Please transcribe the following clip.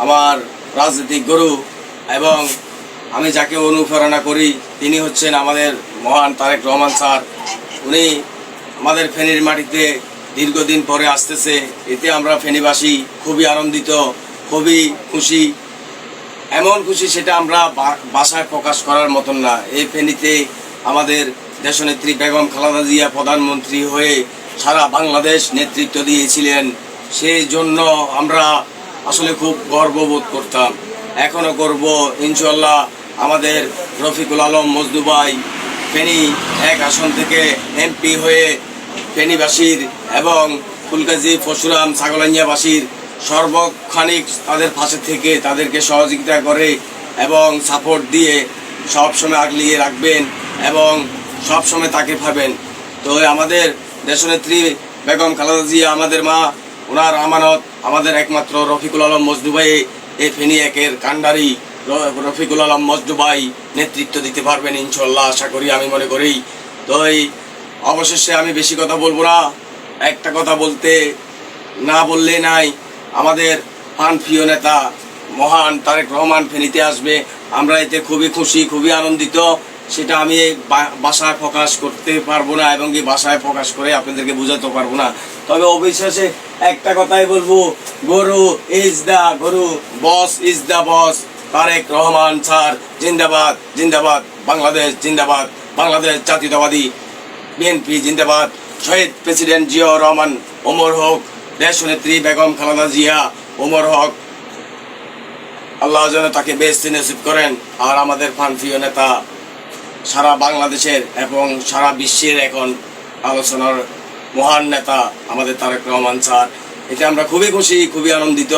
আমার রাজনৈতিক গুরু এবং আমি যাকে অনুপ্রেরণা করি তিনি হচ্ছেন আমাদের মহান তারেক রহমান স্যার। উনি আমাদের ফেনীর মাটিতে দীর্ঘদিন পরে আসতেছে, এতে আমরা ফেনীবাসী খুবই আনন্দিত, খুবই খুশি। এমন খুশি সেটা আমরা ভাষায় প্রকাশ করার মতন না। এই ফেনীতে আমাদের দেশনেত্রী বেগম খালেদা জিয়া প্রধানমন্ত্রী হয়ে সারা বাংলাদেশ নেতৃত্ব দিয়েছিলেন, সেই জন্য আমরা আসলে খুব গর্ববোধ করতাম, এখনও করব ইনশাল্লাহ। আমাদের রফিকুল আলম মজনু ভাই ফেনী 1 আসন থেকে এমপি হয়ে ফেনীবাসীর এবং ফুলগাজী পরশুরাম ছাগলাইয়াবাসীর সর্বক্ষণিক তাদের পাশে থেকে তাদেরকে সহযোগিতা করে এবং সাপোর্ট দিয়ে সবসময় আগলিয়ে রাখবেন এবং সবসময় তাকে পাবেন। তো আমাদের দেশনেত্রী বেগম খালেদা জিয়া আমাদের মা, ওনার আমানত আমাদের একমাত্র রফিকুল আলম মজনু ভাই, এই ফেনী 1-এর কান্ডারি রফিকুল আলম মজনু ভাই নেতৃত্ব দিতে পারবেন ইনশাল্লাহ, আশা করি, আমি মনে করি। তো এই অবশেষে আমি বেশি কথা বলবো না, একটা কথা না বললে নাই, আমাদের প্রাণপ্রিয় নেতা মহান তারেক রহমান ফেনীতে আসবে। আমরা এতে খুবই খুশি, খুবই আনন্দিত। সেটা আমি ভাষায় প্রকাশ করতে পারবো না এবং এই ভাষায় প্রকাশ করে আপনাদেরকে বোঝাতে পারবো না। তবে অবিশ্বাসে একটা কথাই বলবো, গরু ইজ দা গরু, boss is the boss. Tarek Rahman sir জিন্দাবাদ, জিন্দাবাদ, বাংলাদেশ জিন্দাবাদ, বাংলাদেশ জাতীয়তাবাদী বিএনপি জিন্দাবাদ, শহীদ প্রেসিডেন্ট জিয়াউর রহমান ওমর হক, দেশনেত্রী বেগম খালেদা জিয়া ওমর হক, আল্লাহ যেন তাকে বেহেশত নসিব করেন। আর আমাদের প্রাণপ্রিয় নেতা, সারা বাংলাদেশের এবং সারা বিশ্বের এখন আলোচনার মহান নেতা আমাদের তারেক রহমান স্যার, এতে আমরা খুবই খুশি, খুবই আনন্দিত।